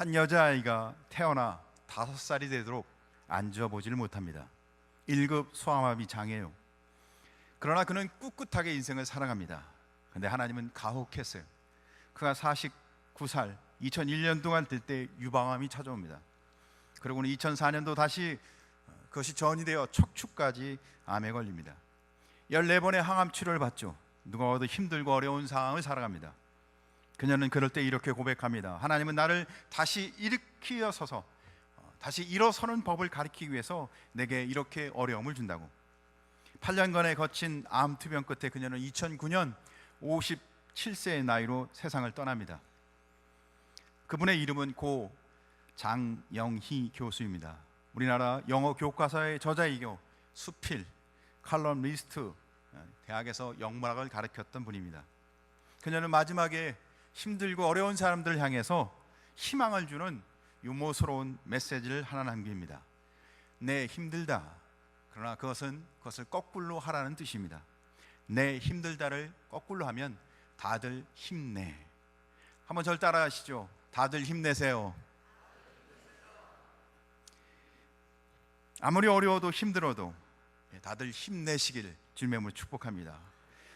한 여자아이가 태어나 5살이 되도록 앉아보지를 못합니다. 1급 소아마비 장애요. 그러나 그는 꿋꿋하게 인생을 살아갑니다. 그런데 하나님은 가혹했어요. 그가 49살 2001년 동안 될 때 유방암이 찾아옵니다. 그리고는 2004년도 다시 그것이 전이 되어 척추까지 암에 걸립니다. 14번의 항암 치료를 받죠. 누가 봐도 힘들고 어려운 상황을 살아갑니다. 그녀는 그럴 때 이렇게 고백합니다. 하나님은 나를 다시 일으키어서서 다시 일어서는 법을 가르치기 위해서 내게 이렇게 어려움을 준다고. 8년간의 거친 암 투병 끝에 그녀는 2009년 57세의 나이로 세상을 떠납니다. 그분의 이름은 고 장영희 교수입니다. 우리나라 영어 교과서의 저자이고 수필, 칼럼니스트, 대학에서 영문학을 가르쳤던 분입니다. 그녀는 마지막에 힘들고 어려운 사람들을 향해서 희망을 주는 유머스러운 메시지를 하나 남깁니다. 내 힘들다. 그러나 그것을 거꾸로 하라는 뜻입니다. 내 힘들다를 거꾸로 하면 다들 힘내. 한번 절 따라 하시죠. 다들 힘내세요. 아무리 어려워도 힘들어도 다들 힘내시길 주님으로 축복합니다.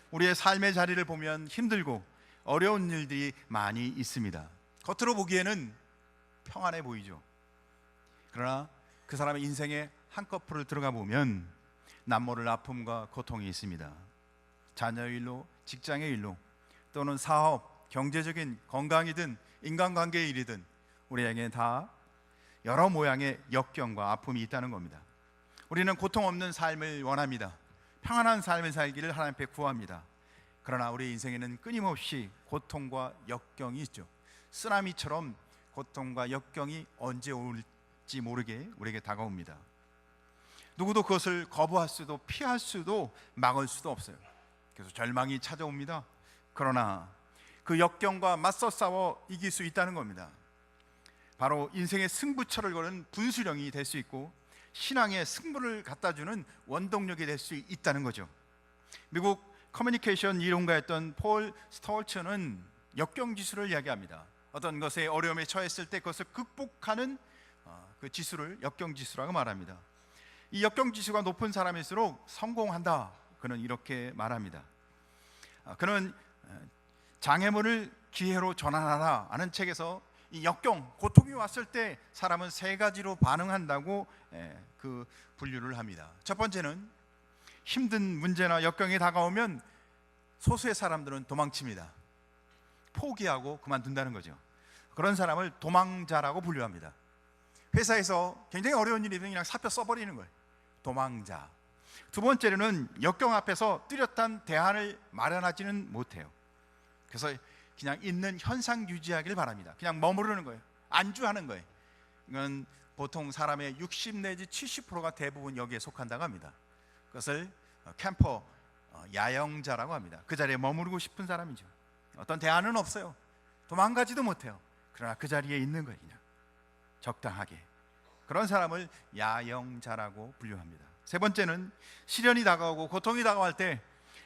우리의 삶의 자리를 보면 힘들고 어려운 일들이 많이 있습니다. 겉으로 보기에는 평안해 보이죠. 그러나 그 사람의 인생의 한꺼풀을 들어가 보면 남모를 아픔과 고통이 있습니다. 자녀의 일로, 직장의 일로, 또는 사업, 경제적인 건강이든 인간관계의 일이든 우리에게 다 여러 모양의 역경과 아픔이 있다는 겁니다. 우리는 고통 없는 삶을 원합니다. 평안한 삶을 살기를 하나님 앞에 구합니다. 그러나 우리 인생에는 끊임없이 고통과 역경이 있죠. 쓰나미처럼 고통과 역경이 언제 올지 모르게 우리에게 다가옵니다. 누구도 그것을 거부할 수도 피할 수도 막을 수도 없어요. 그래서 절망이 찾아옵니다. 그러나 그 역경과 맞서 싸워 이길 수 있다는 겁니다. 바로 인생의 승부처를 거는 분수령이 될 수 있고 신앙의 승부를 갖다주는 원동력이 될 수 있다는 거죠. 미국 커뮤니케이션 이론가였던 폴 스톨츠는 역경지수를 이야기합니다. 어떤 것에 어려움에 처했을 때 그것을 극복하는 그 지수를 역경지수라고 말합니다. 이 역경지수가 높은 사람일수록 성공한다. 그는 이렇게 말합니다. 그는 장애물을 기회로 전환하라 하는 책에서 이 역경, 고통이 왔을 때 사람은 3가지로 반응한다고 그 분류를 합니다. 첫 번째는 힘든 문제나 역경이 다가오면 소수의 사람들은 도망칩니다. 포기하고 그만둔다는 거죠. 그런 사람을 도망자라고 분류합니다. 회사에서 굉장히 어려운 일이 있으면 그냥 사표 써버리는 거예요. 도망자. 두 번째로는 역경 앞에서 뚜렷한 대안을 마련하지는 못해요. 그래서 그냥 있는 현상 유지하기를 바랍니다. 그냥 머무르는 거예요. 안주하는 거예요. 이건 보통 사람의 60 내지 70%가 대부분 여기에 속한다고 합니다. 그것을 캠퍼, 야영자라고 합니다. 그 자리에 머무르고 싶은 사람이죠. 어떤 대안은 없어요. 도망가지도 못해요. 그러나 그 자리에 있는 거예요. 그냥 적당하게. 그런 사람을 야영자라고 분류합니다. 세 번째는 시련이 다가오고 고통이 다가올 때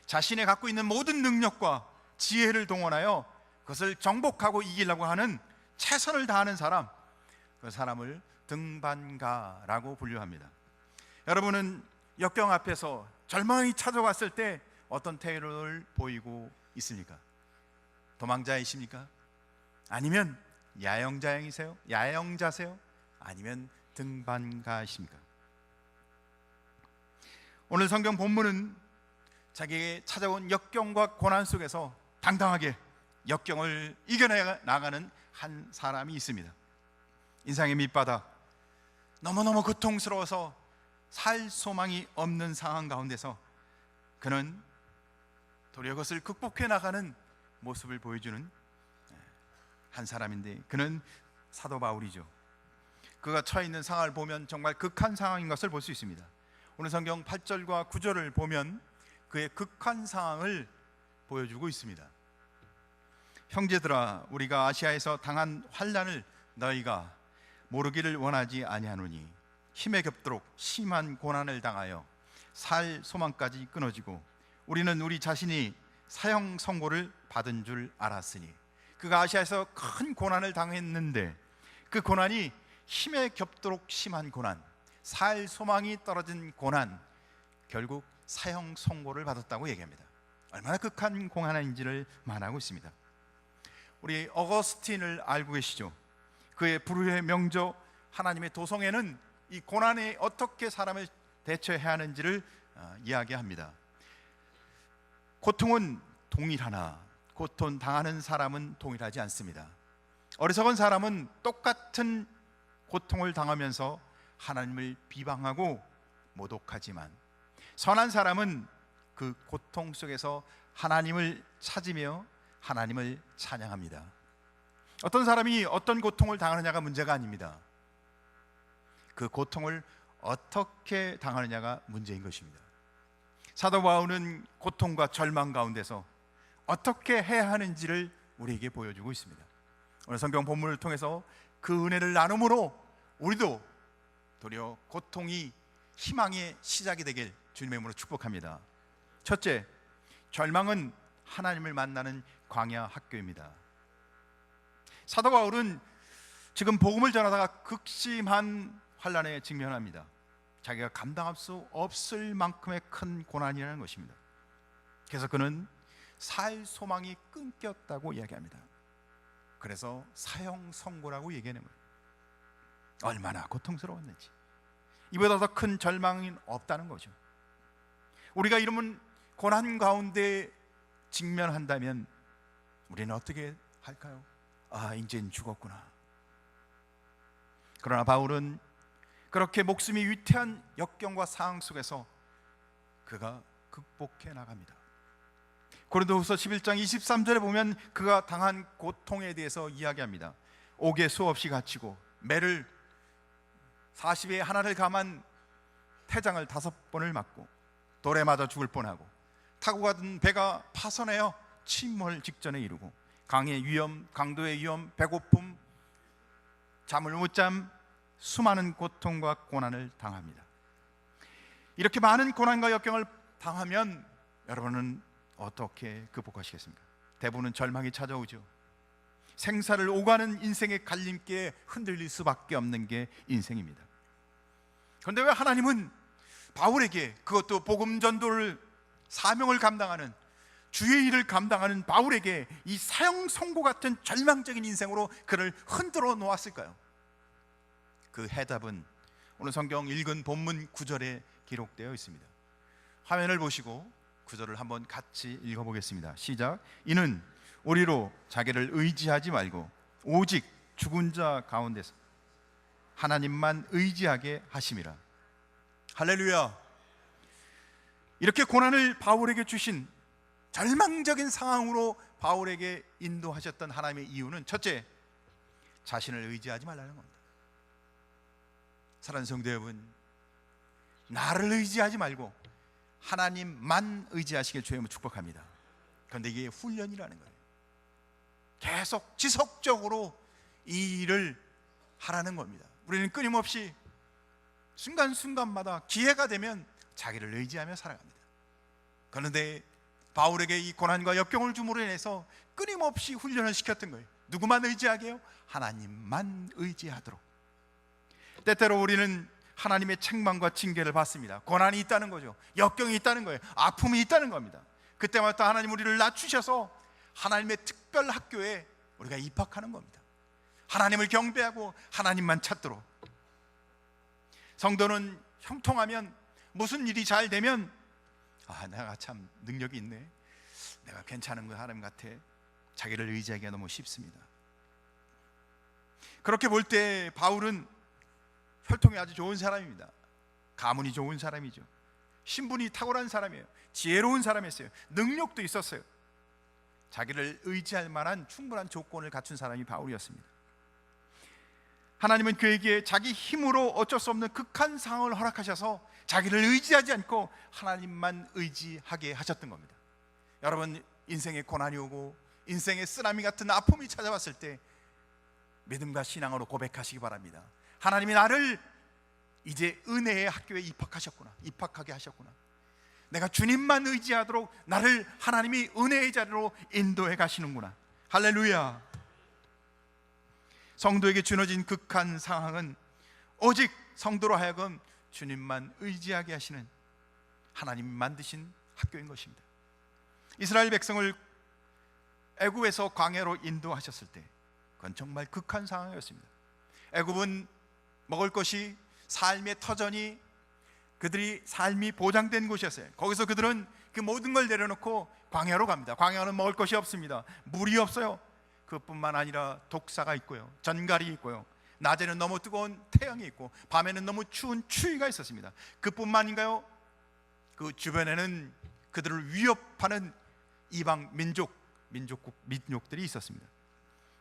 자신이 갖고 있는 모든 능력과 지혜를 동원하여 그것을 정복하고 이기려고 하는 최선을 다하는 사람, 그 사람을 등반가라고 분류합니다. 여러분은 역경 앞에서 절망이 찾아왔을 때 어떤 태도를 보이고 있습니까? 도망자이십니까? 아니면 야영자세요? 아니면 등반가이십니까? 오늘 성경 본문은 자기에게 찾아온 역경과 고난 속에서 당당하게 역경을 이겨내 나가는 한 사람이 있습니다. 인생의 밑바닥, 너무너무 고통스러워서 살 소망이 없는 상황 가운데서 그는 도리어 그것을 극복해 나가는 모습을 보여주는 한 사람인데, 그는 사도 바울이죠. 그가 처해 있는 상황을 보면 정말 극한 상황인 것을 볼 수 있습니다. 오늘 성경 8절과 9절을 보면 그의 극한 상황을 보여주고 있습니다. 형제들아, 우리가 아시아에서 당한 환난을 너희가 모르기를 원하지 아니하노니 힘에 겹도록 심한 고난을 당하여 살 소망까지 끊어지고 우리는 우리 자신이 사형 선고를 받은 줄 알았으니. 그가 아시아에서 큰 고난을 당했는데 그 고난이 힘에 겹도록 심한 고난, 살 소망이 떨어진 고난, 결국 사형 선고를 받았다고 얘기합니다. 얼마나 극한 고난인지를 말하고 있습니다. 우리 어거스틴을 알고 계시죠? 그의 불후의 명저 하나님의 도성에는 이 고난에 어떻게 사람을 대처해야 하는지를 이야기합니다. 고통은 동일하나 고통 당하는 사람은 동일하지 않습니다. 어리석은 사람은 똑같은 고통을 당하면서 하나님을 비방하고 모독하지만, 선한 사람은 그 고통 속에서 하나님을 찾으며 하나님을 찬양합니다. 어떤 사람이 어떤 고통을 당하느냐가 문제가 아닙니다. 그 고통을 어떻게 당하느냐가 문제인 것입니다. 사도 바울은 고통과 절망 가운데서 어떻게 해야 하는지를 우리에게 보여주고 있습니다. 오늘 성경 본문을 통해서 그 은혜를 나눔으로 우리도 도리어 고통이 희망의 시작이 되길 주님의 이름으로 축복합니다. 첫째, 절망은 하나님을 만나는 광야 학교입니다. 사도 바울은 지금 복음을 전하다가 극심한 환난에 직면합니다. 자기가 감당할 수 없을 만큼의 큰 고난이라는 것입니다. 그래서 그는 살 소망이 끊겼다고 이야기합니다. 그래서 사형 선고라고 얘기하는 거예요. 얼마나 고통스러웠는지. 이보다 더 큰 절망이 없다는 거죠. 우리가 이러면 고난 가운데 직면한다면 우리는 어떻게 할까요? 이젠 죽었구나. 그러나 바울은 그렇게 목숨이 위태한 역경과 상황 속에서 그가 극복해 나갑니다. 고린도후서 11장 23절에 보면 그가 당한 고통에 대해서 이야기합니다. 옥에 수없이 갇히고 매를 40에 하나를 감한 태장을 5번을 맞고 돌에 맞아 죽을 뻔하고 타고 가던 배가 파손하여 침몰 직전에 이르고 강의 위험, 강도의 위험, 배고픔, 잠을 못 잠, 수많은 고통과 고난을 당합니다. 이렇게 많은 고난과 역경을 당하면 여러분은 어떻게 극복하시겠습니까? 대부분은 절망이 찾아오죠. 생사를 오가는 인생의 갈림길에 흔들릴 수밖에 없는 게 인생입니다. 그런데 왜 하나님은 바울에게, 그것도 복음 전도를 사명을 감당하는 주의 일을 감당하는 바울에게 이 사형 선고 같은 절망적인 인생으로 그를 흔들어 놓았을까요? 그 해답은 오늘 성경 읽은 본문 9절에 기록되어 있습니다. 화면을 보시고 9절을 한번 같이 읽어보겠습니다. 시작. 이는 우리로 자기를 의지하지 말고 오직 죽은 자 가운데서 하나님만 의지하게 하심이라. 할렐루야. 이렇게 고난을 바울에게 주신, 절망적인 상황으로 바울에게 인도하셨던 하나님의 이유는 첫째, 자신을 의지하지 말라는 겁니다. 사랑하는 성도 여러분, 나를 의지하지 말고 하나님만 의지하시길 주의 이름으로 축복합니다. 그런데 이게 훈련이라는 거예요. 계속 지속적으로 이 일을 하라는 겁니다. 우리는 끊임없이 순간순간마다 기회가 되면 자기를 의지하며 살아갑니다. 그런데 바울에게 이 고난과 역경을 줌으로 인해서 끊임없이 훈련을 시켰던 거예요. 누구만 의지하게요? 하나님만 의지하도록. 때때로 우리는 하나님의 책망과 징계를 받습니다. 고난이 있다는 거죠. 역경이 있다는 거예요. 아픔이 있다는 겁니다. 그때마다 하나님 우리를 낮추셔서 하나님의 특별 학교에 우리가 입학하는 겁니다. 하나님을 경배하고 하나님만 찾도록. 성도는 형통하면, 무슨 일이 잘 되면 내가 참 능력이 있네, 내가 괜찮은 거 하나님 같아, 자기를 의지하기가 너무 쉽습니다. 그렇게 볼 때 바울은 혈통이 아주 좋은 사람입니다. 가문이 좋은 사람이죠. 신분이 탁월한 사람이에요. 지혜로운 사람이었어요. 능력도 있었어요. 자기를 의지할 만한 충분한 조건을 갖춘 사람이 바울이었습니다. 하나님은 그에게 자기 힘으로 어쩔 수 없는 극한 상황을 허락하셔서 자기를 의지하지 않고 하나님만 의지하게 하셨던 겁니다. 여러분, 인생의 고난이 오고 인생의 쓰나미 같은 아픔이 찾아왔을 때 믿음과 신앙으로 고백하시기 바랍니다. 하나님이 나를 이제 은혜의 학교에 입학하게 하셨구나. 내가 주님만 의지하도록 나를 하나님이 은혜의 자리로 인도해 가시는구나. 할렐루야. 성도에게 주어진 극한 상황은 오직 성도로 하여금 주님만 의지하게 하시는 하나님이 만드신 학교인 것입니다. 이스라엘 백성을 애굽에서 광야로 인도하셨을 때 그건 정말 극한 상황이었습니다. 애굽은 먹을 것이, 삶의 터전이, 그들이 삶이 보장된 곳이었어요. 거기서 그들은 그 모든 걸 내려놓고 광야로 갑니다. 광야는 먹을 것이 없습니다. 물이 없어요. 그뿐만 아니라 독사가 있고요, 전갈이 있고요, 낮에는 너무 뜨거운 태양이 있고 밤에는 너무 추운 추위가 있었습니다. 그뿐만인가요? 그 주변에는 그들을 위협하는 이방 민족들이 있었습니다.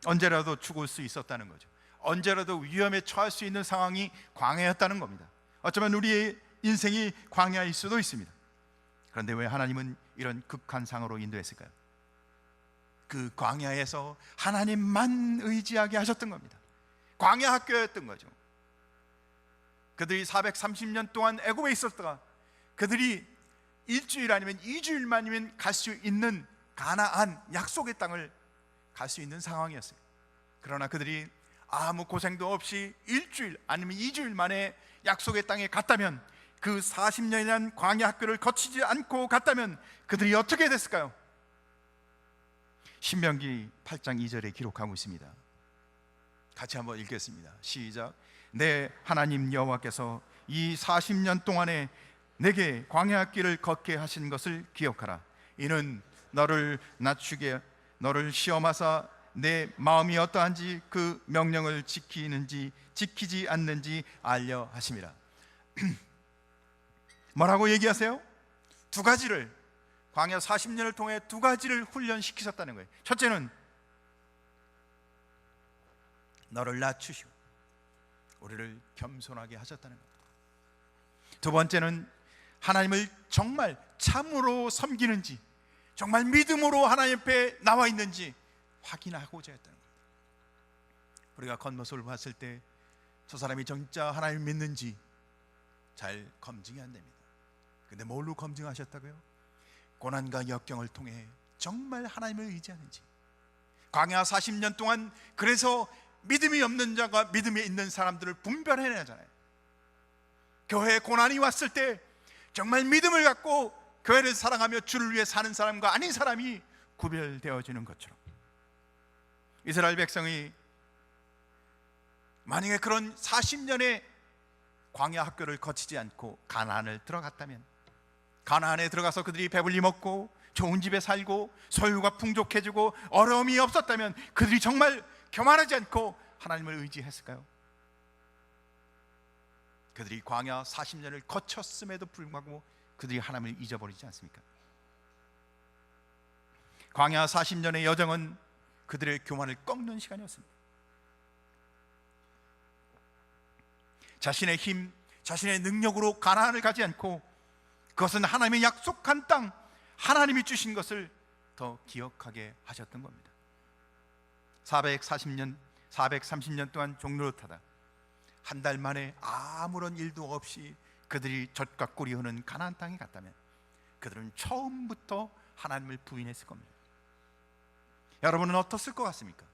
언제라도 죽을 수 있었다는 거죠. 언제라도 위험에 처할 수 있는 상황이 광야였다는 겁니다. 어쩌면 우리의 인생이 광야일 수도 있습니다. 그런데 왜 하나님은 이런 극한 상으로 인도했을까요? 그 광야에서 하나님만 의지하게 하셨던 겁니다. 광야 학교였던 거죠. 그들이 430년 동안 애굽에 있었다가 그들이 일주일 아니면 2주일만이면 갈 수 있는 가나안 약속의 땅을 갈 수 있는 상황이었어요. 그러나 그들이 아무 고생도 없이 일주일 아니면 2주일 만에 약속의 땅에 갔다면, 그 40년이란 광야 학교를 거치지 않고 갔다면 그들이 어떻게 됐을까요? 신명기 8장 2절에 기록하고 있습니다. 같이 한번 읽겠습니다. 시작. 내 하나님 여호와께서 이 40년 동안에 내게 광야 길을 걷게 하신 것을 기억하라. 이는 너를 낮추게, 너를 시험하사 내 마음이 어떠한지 그 명령을 지키는지 지키지 않는지 알려 하심이라. 뭐라고 얘기하세요? 두 가지를, 광야 40년을 통해 두 가지를 훈련시키셨다는 거예요. 첫째는 너를 낮추시고 우리를 겸손하게 하셨다는 겁니다. 두 번째는 하나님을 정말 참으로 섬기는지, 정말 믿음으로 하나님 앞에 나와 있는지 확인하고자 했다는 겁니다. 우리가 겉모습을 봤을 때 저 사람이 진짜 하나님을 믿는지 잘 검증이 안 됩니다. 근데 뭘로 검증하셨다고요? 고난과 역경을 통해 정말 하나님을 의지하는지. 광야 40년 동안 그래서 믿음이 없는 자가 믿음이 있는 사람들을 분별해내야 하잖아요. 교회에 고난이 왔을 때 정말 믿음을 갖고 교회를 사랑하며 주를 위해 사는 사람과 아닌 사람이 구별되어지는 것처럼, 이스라엘 백성이 만약에 그런 40년의 광야 학교를 거치지 않고 가나안을 들어갔다면, 가나안에 들어가서 그들이 배불리 먹고 좋은 집에 살고 소유가 풍족해지고 어려움이 없었다면 그들이 정말 교만하지 않고 하나님을 의지했을까요? 그들이 광야 40년을 거쳤음에도 불구하고 그들이 하나님을 잊어버리지 않습니까? 광야 40년의 여정은 그들의 교만을 꺾는 시간이었습니다. 자신의 힘, 자신의 능력으로 가나안을 가지 않고 그것은 하나님의 약속한 땅, 하나님이 주신 것을 더 기억하게 하셨던 겁니다. 430년 동안 종노릇하다 한 달 만에 아무런 일도 없이 그들이 젖과 꿀이 흐르는 가나안 땅에 갔다면 그들은 처음부터 하나님을 부인했을 겁니다. 여러분은 어떻을 것 같습니까?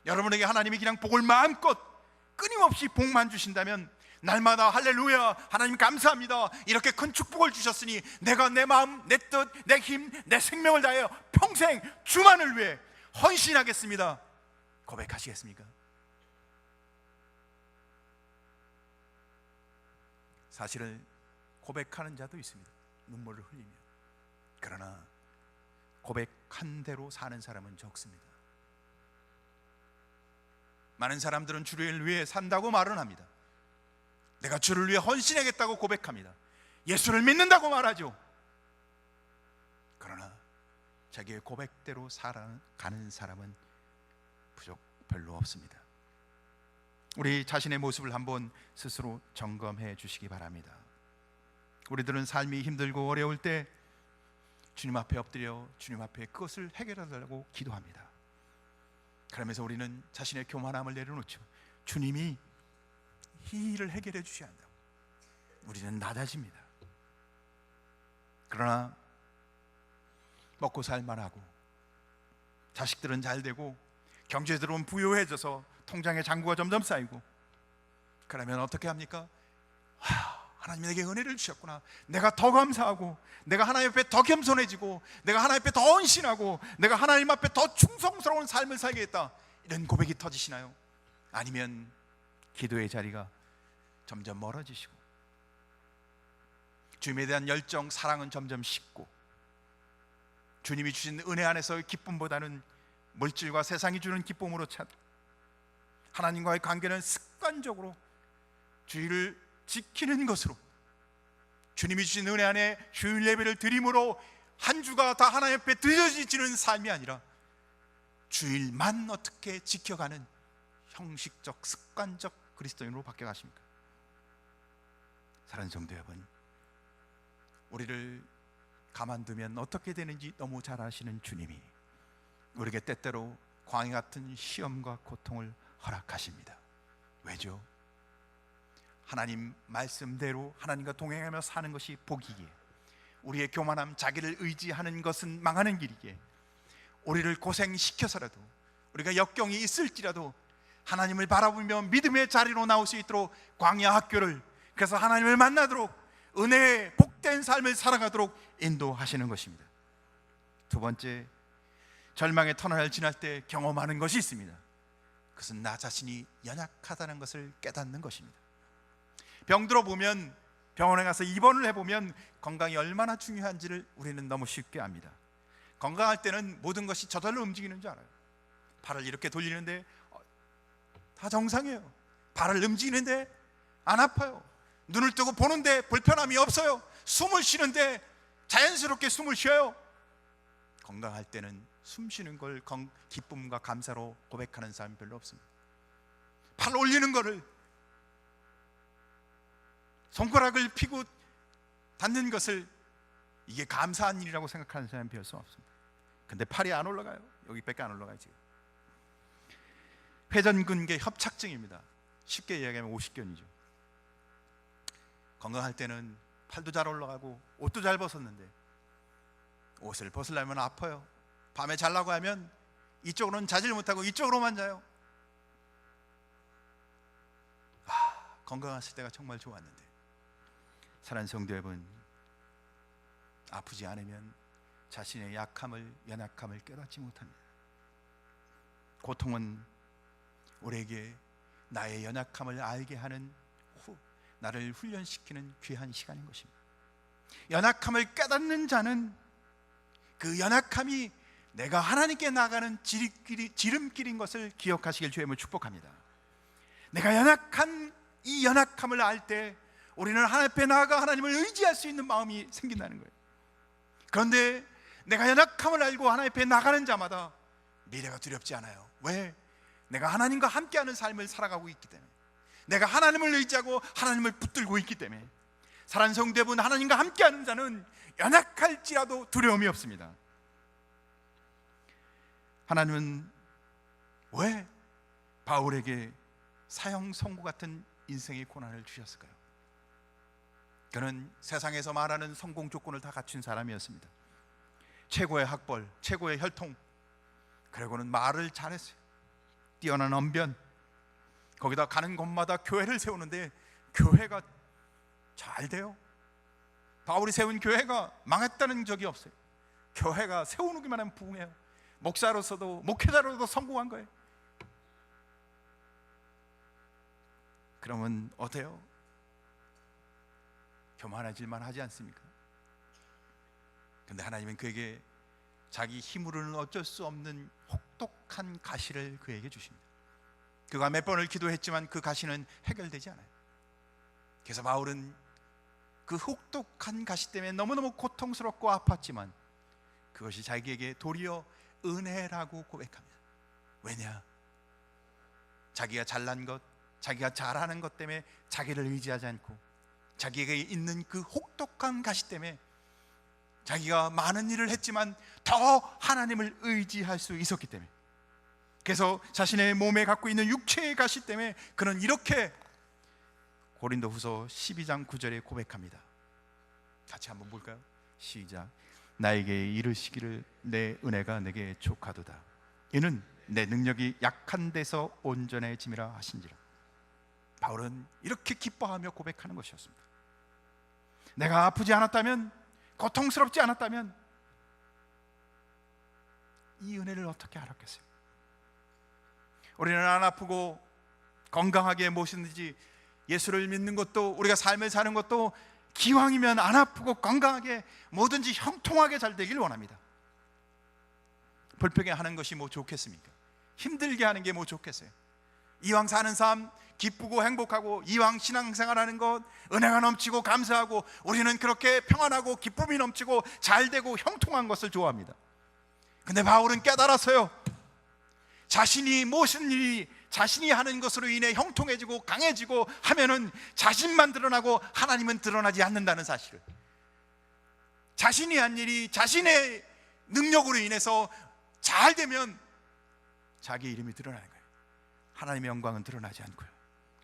여러분에게 하나님이 그냥 복을 마음껏 끊임없이 복만 주신다면 날마다 할렐루야, 하나님 감사합니다, 이렇게 큰 축복을 주셨으니 내가 내 마음, 내 뜻, 내 힘, 내 생명을 다하여 평생 주만을 위해 헌신하겠습니다, 고백하시겠습니까? 사실은 고백하는 자도 있습니다. 눈물을 흘리며. 그러나 고백한 대로 사는 사람은 적습니다. 많은 사람들은 주를 위해 산다고 말은 합니다. 내가 주를 위해 헌신하겠다고 고백합니다. 예수를 믿는다고 말하죠. 그러나 자기의 고백대로 살아가는 사람은 별로 없습니다. 우리 자신의 모습을 한번 스스로 점검해 주시기 바랍니다. 우리들은 삶이 힘들고 어려울 때 주님 앞에 엎드려 주님 앞에 그것을 해결해 달라고 기도합니다. 그러면서 우리는 자신의 교만함을 내려놓죠. 주님이 이 일을 해결해 주셔야 한다고 우리는 낮아집니다. 그러나 먹고 살만하고 자식들은 잘 되고 경제적으로는 부유해져서 통장에 잔고가 점점 쌓이고, 그러면 어떻게 합니까? 하나님이 내게 은혜를 주셨구나, 내가 더 감사하고, 내가 하나님 앞에 더 겸손해지고, 내가 하나님 앞에 더 헌신하고, 내가 하나님 앞에 더 충성스러운 삶을 살겠다, 이런 고백이 터지시나요? 아니면 기도의 자리가 점점 멀어지시고, 주님에 대한 열정, 사랑은 점점 식고, 주님이 주신 은혜 안에서의 기쁨보다는 물질과 세상이 주는 기쁨으로 찾고, 하나님과의 관계는 습관적으로 주의를 지키는 것으로, 주님이 주신 은혜 안에 주일 예배를 드림으로 한 주가 다 하나님 앞에 드려지는 삶이 아니라 주일만 어떻게 지켜가는 형식적, 습관적 그리스도인으로 바뀌어가십니까? 사랑하는 성도 여러분, 우리를 가만두면 어떻게 되는지 너무 잘 아시는 주님이 우리에게 때때로 광야 같은 시험과 고통을 허락하십니다. 왜죠? 하나님 말씀대로 하나님과 동행하며 사는 것이 복이기에, 우리의 교만함, 자기를 의지하는 것은 망하는 길이기에, 우리를 고생시켜서라도, 우리가 역경이 있을지라도 하나님을 바라보며 믿음의 자리로 나올 수 있도록 광야 학교를, 그래서 하나님을 만나도록 은혜의 복된 삶을 살아가도록 인도하시는 것입니다. 두 번째, 절망의 터널을 지날 때 경험하는 것이 있습니다. 그것은 나 자신이 연약하다는 것을 깨닫는 것입니다. 병들어 보면, 병원에 가서 입원을 해보면 건강이 얼마나 중요한지를 우리는 너무 쉽게 압니다. 건강할 때는 모든 것이 저절로 움직이는 줄 알아요. 발을 이렇게 돌리는데 다 정상이에요. 발을 움직이는데 안 아파요. 눈을 뜨고 보는데 불편함이 없어요. 숨을 쉬는데 자연스럽게 숨을 쉬어요. 건강할 때는 숨 쉬는 걸 기쁨과 감사로 고백하는 사람이 별로 없습니다. 팔 올리는 거를, 손가락을 피고 닿는 것을 이게 감사한 일이라고 생각하는 사람이 별로 없습니다. 근데 팔이 안 올라가요. 여기밖에 안 올라가요. 지금 회전근개 협착증입니다. 쉽게 이야기하면 오십견이죠. 건강할 때는 팔도 잘 올라가고 옷도 잘 벗었는데 옷을 벗으려면 아파요. 밤에 자려고 하면 이쪽으로는 자질 못하고 이쪽으로만 자요. 건강했을 때가 정말 좋았는데, 사랑하는 성도 여러분, 아프지 않으면 자신의 약함을, 연약함을 깨닫지 못합니다. 고통은 우리에게 나의 연약함을 알게 하는 나를 훈련시키는 귀한 시간인 것입니다. 연약함을 깨닫는 자는 그 연약함이 내가 하나님께 나가는 지름길인 것을 기억하시길 주님을 축복합니다. 내가 연약한 이 연약함을 알 때 우리는 하나님 앞에 나아가 하나님을 의지할 수 있는 마음이 생긴다는 거예요. 그런데 내가 연약함을 알고 하나님 앞에 나가는 자마다 미래가 두렵지 않아요. 왜? 내가 하나님과 함께하는 삶을 살아가고 있기 때문에, 내가 하나님을 의지하고 하나님을 붙들고 있기 때문에. 사랑하는 성도 여러분, 하나님과 함께하는 자는 연약할지라도 두려움이 없습니다. 하나님은 왜 바울에게 사형 선고 같은 인생의 고난을 주셨을까요? 그는 세상에서 말하는 성공 조건을 다 갖춘 사람이었습니다. 최고의 학벌, 최고의 혈통, 그리고는 말을 잘했어요. 뛰어난 언변, 거기다 가는 곳마다 교회를 세우는데 교회가 잘 돼요. 바울이 세운 교회가 망했다는 적이 없어요. 교회가 세우기만 하면 부흥해요. 목사로서도 목회자로도 성공한 거예요. 그러면 어때요? 교만해질만 하지 않습니까? 그런데 하나님은 그에게 자기 힘으로는 어쩔 수 없는 혹독한 가시를 그에게 주십니다. 그가 몇 번을 기도했지만 그 가시는 해결되지 않아요. 그래서 바울은 그 혹독한 가시 때문에 너무너무 고통스럽고 아팠지만 그것이 자기에게 도리어 은혜라고 고백합니다. 왜냐? 자기가 잘난 것, 자기가 잘하는 것 때문에 자기를 의지하지 않고 자기에게 있는 그 혹독한 가시 때문에 자기가 많은 일을 했지만 더 하나님을 의지할 수 있었기 때문에, 그래서 자신의 몸에 갖고 있는 육체의 가시 때문에 그는 이렇게 고린도후서 12장 9절에 고백합니다. 같이 한번 볼까요? 시작. 나에게 이르시기를 내 은혜가 내게 족하도다. 이는 내 능력이 약한 데서 온전해짐이라 하신지라. 바울은 이렇게 기뻐하며 고백하는 것이었습니다. 내가 아프지 않았다면, 고통스럽지 않았다면 이 은혜를 어떻게 알았겠어요? 우리는 안 아프고 건강하게 무엇이든지 예수를 믿는 것도, 우리가 삶을 사는 것도 기왕이면 안 아프고 건강하게 뭐든지 형통하게 잘 되길 원합니다. 불평해 하는 것이 뭐 좋겠습니까? 힘들게 하는 게 뭐 좋겠어요? 이왕 사는 삶 기쁘고 행복하고, 이왕 신앙생활하는 것 은혜가 넘치고 감사하고, 우리는 그렇게 평안하고 기쁨이 넘치고 잘 되고 형통한 것을 좋아합니다. 근데 바울은 깨달았어요. 자신이 무슨 일이 자신이 하는 것으로 인해 형통해지고 강해지고 하면은 자신만 드러나고 하나님은 드러나지 않는다는 사실을, 자신이 한 일이 자신의 능력으로 인해서 잘 되면 자기 이름이 드러나는 거예요. 하나님의 영광은 드러나지 않고요.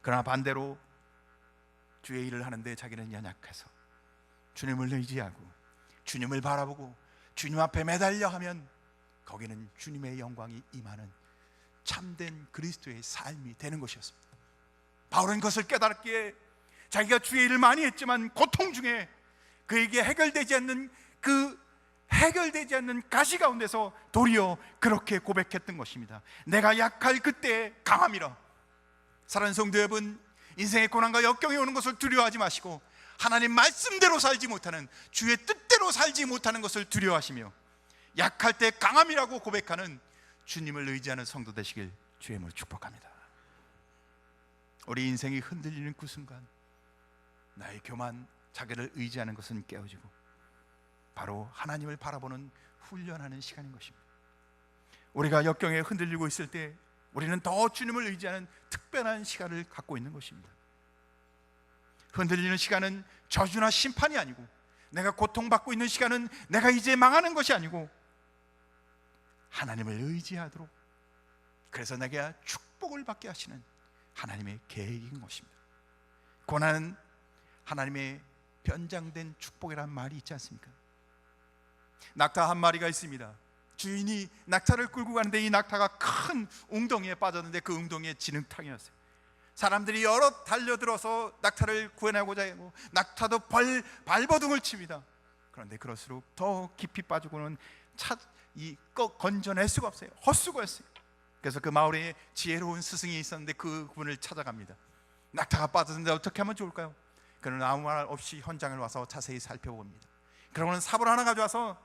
그러나 반대로 주의 일을 하는데 자기는 연약해서 주님을 의지하고 주님을 바라보고 주님 앞에 매달려 하면 거기는 주님의 영광이 임하는 참된 그리스도의 삶이 되는 것이었습니다. 바울은 그것을 깨달았기에 자기가 주의 일을 많이 했지만 고통 중에 그에게 해결되지 않는 가시 가운데서 도리어 그렇게 고백했던 것입니다. 내가 약할 그때의 강함이라. 사랑하는 성도 여러분, 인생의 고난과 역경이 오는 것을 두려워하지 마시고 하나님 말씀대로 살지 못하는, 주의 뜻대로 살지 못하는 것을 두려워하시며 약할 때 강함이라고 고백하는 주님을 의지하는 성도 되시길 주의 이름으로 축복합니다. 우리 인생이 흔들리는 그 순간 나의 교만, 자기를 의지하는 것은 깨어지고 바로 하나님을 바라보는 훈련하는 시간인 것입니다. 우리가 역경에 흔들리고 있을 때 우리는 더 주님을 의지하는 특별한 시간을 갖고 있는 것입니다. 흔들리는 시간은 저주나 심판이 아니고, 내가 고통받고 있는 시간은 내가 이제 망하는 것이 아니고 하나님을 의지하도록, 그래서 내게 축복을 받게 하시는 하나님의 계획인 것입니다. 고난은 하나님의 변장된 축복이란 말이 있지 않습니까? 낙타 한 마리가 있습니다. 주인이 낙타를 끌고 가는데 이 낙타가 큰 웅덩이에 빠졌는데 그 웅덩이에 진흙탕이었어요. 사람들이 여러 달려들어서 낙타를 구해내고자 하고 낙타도 발버둥을 칩니다. 그런데 그럴수록 더 깊이 빠지고는 건져낼 수가 없어요. 헛수고했어요. 그래서 그 마을에 지혜로운 스승이 있었는데 그분을 찾아갑니다. 낙타가 빠졌는데 어떻게 하면 좋을까요? 그는 아무 말 없이 현장을 와서 자세히 살펴봅니다. 그러고는 삽을 하나 가져와서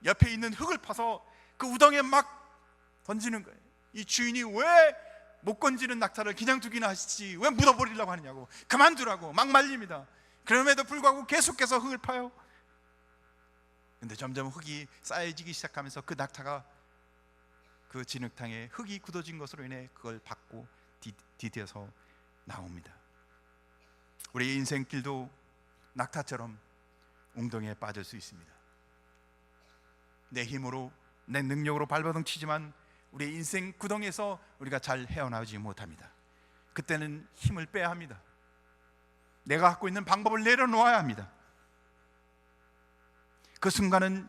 옆에 있는 흙을 파서 그 우덩이에 막 던지는 거예요. 이 주인이 왜 못 건지는 낙타를 그냥 두기나 하시지 왜 묻어버리려고 하느냐고, 그만두라고 막 말립니다. 그럼에도 불구하고 계속해서 흙을 파요. 근데 점점 흙이 쌓여지기 시작하면서 그 낙타가 그 진흙탕에 흙이 굳어진 것으로 인해 그걸 밟고 디뎌서 나옵니다. 우리의 인생길도 낙타처럼 웅덩이에 빠질 수 있습니다. 내 힘으로, 내 능력으로 발버둥 치지만 우리의 인생 구덩이에서 우리가 잘 헤어나오지 못합니다. 그때는 힘을 빼야 합니다. 내가 갖고 있는 방법을 내려놓아야 합니다. 그 순간은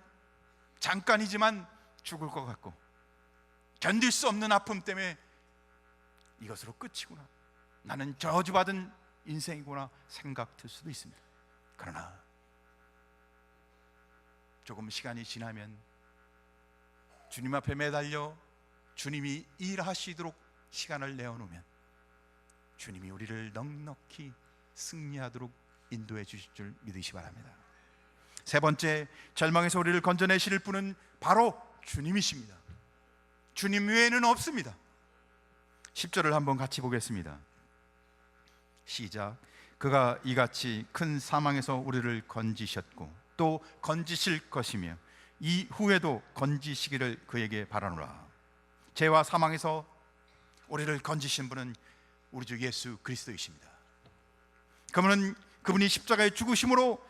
잠깐이지만 죽을 것 같고 견딜 수 없는 아픔 때문에 이것으로 끝이구나, 나는 저주받은 인생이구나 생각될 수도 있습니다. 그러나 조금 시간이 지나면 주님 앞에 매달려 주님이 일하시도록 시간을 내어놓으면 주님이 우리를 넉넉히 승리하도록 인도해 주실 줄 믿으시 바랍니다. 세 번째, 절망에서 우리를 건져내실 분은 바로 주님이십니다. 주님 외에는 없습니다. 10절을 한번 같이 보겠습니다. 시작. 그가 이같이 큰 사망에서 우리를 건지셨고 또 건지실 것이며 이후에도 건지시기를 그에게 바라노라. 죄와 사망에서 우리를 건지신 분은 우리 주 예수 그리스도이십니다. 그분이 십자가에 죽으심으로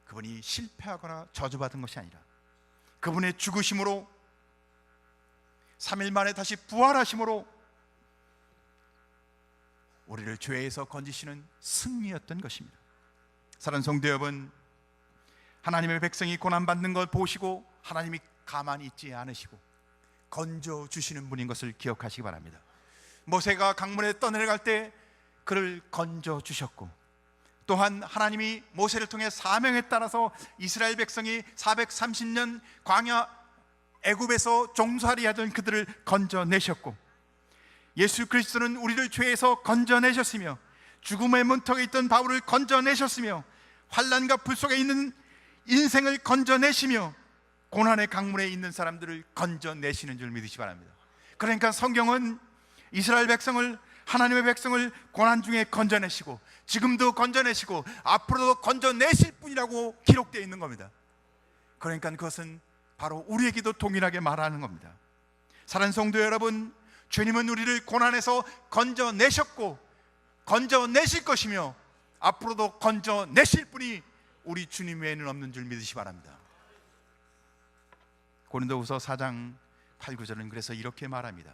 그분이 실패하거나 저주받은 것이 아니라 그분의 죽으심으로 3일 만에 다시 부활하심으로 우리를 죄에서 건지시는 승리였던 것입니다. 사랑하는 성도 여러분, 하나님의 백성이 고난받는 걸 보시고 하나님이 가만히 있지 않으시고 건져 주시는 분인 것을 기억하시기 바랍니다. 모세가 강물에 떠내려갈 때 그를 건져 주셨고, 또한 하나님이 모세를 통해 사명에 따라서 이스라엘 백성이 430년 광야 애굽에서 종살이 하던 그들을 건져내셨고, 예수 그리스도는 우리를 죄에서 건져내셨으며, 죽음의 문턱에 있던 바울을 건져내셨으며, 환난과 불 속에 있는 인생을 건져내시며, 고난의 강물에 있는 사람들을 건져내시는 줄 믿으시기 바랍니다. 그러니까 성경은 이스라엘 백성을, 하나님의 백성을 고난 중에 건져내시고, 지금도 건져내시고, 앞으로도 건져내실 분이라고 기록되어 있는 겁니다. 그러니까 그것은 바로 우리에게도 동일하게 말하는 겁니다. 사랑하는 성도 여러분, 주님은 우리를 고난에서 건져내셨고 건져내실 것이며, 앞으로도 건져내실 분이 우리 주님 외에는 없는 줄 믿으시기 바랍니다. 고린도후서 4장 8, 9절은 그래서 이렇게 말합니다.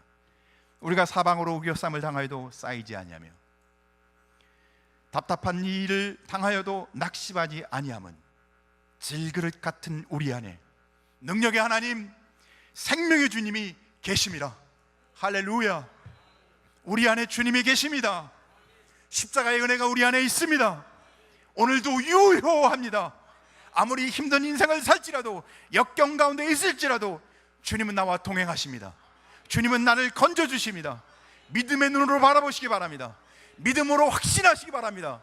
우리가 사방으로 우겨쌈을 당하여도 쌓이지 아니하며, 답답한 일을 당하여도 낙심하지 아니함은 질그릇 같은 우리 안에 능력의 하나님, 생명의 주님이 계심이라. 할렐루야. 우리 안에 주님이 계십니다. 십자가의 은혜가 우리 안에 있습니다. 오늘도 유효합니다. 아무리 힘든 인생을 살지라도, 역경 가운데 있을지라도 주님은 나와 동행하십니다. 주님은 나를 건져주십니다. 믿음의 눈으로 바라보시기 바랍니다. 믿음으로 확신하시기 바랍니다.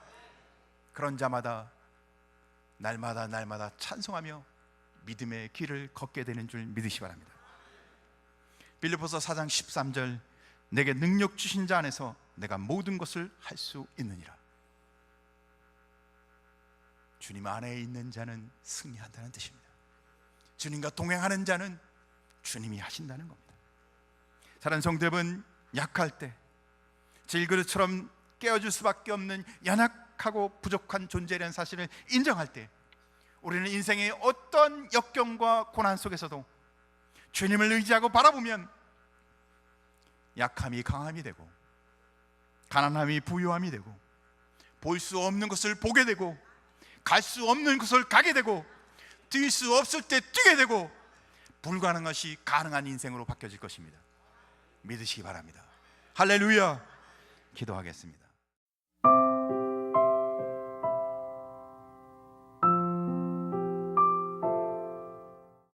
그런 자마다 날마다 찬송하며 믿음의 길을 걷게 되는 줄 믿으시기 바랍니다. 빌립보서 4장 13절, 내게 능력 주신 자 안에서 내가 모든 것을 할 수 있느니라. 주님 안에 있는 자는 승리한다는 뜻입니다. 주님과 동행하는 자는 주님이 하신다는 겁니다. 사랑하는 성도 여러분, 약할 때 질그릇처럼 깨어줄 수밖에 없는 연약하고 부족한 존재라는 사실을 인정할 때, 우리는 인생의 어떤 역경과 고난 속에서도 주님을 의지하고 바라보면 약함이 강함이 되고, 가난함이 부유함이 되고, 볼 수 없는 것을 보게 되고, 갈 수 없는 곳을 가게 되고, 뛸 수 없을 때 뛰게 되고, 불가능한 것이 가능한 인생으로 바뀌어질 것입니다. 믿으시기 바랍니다. 할렐루야. 기도하겠습니다.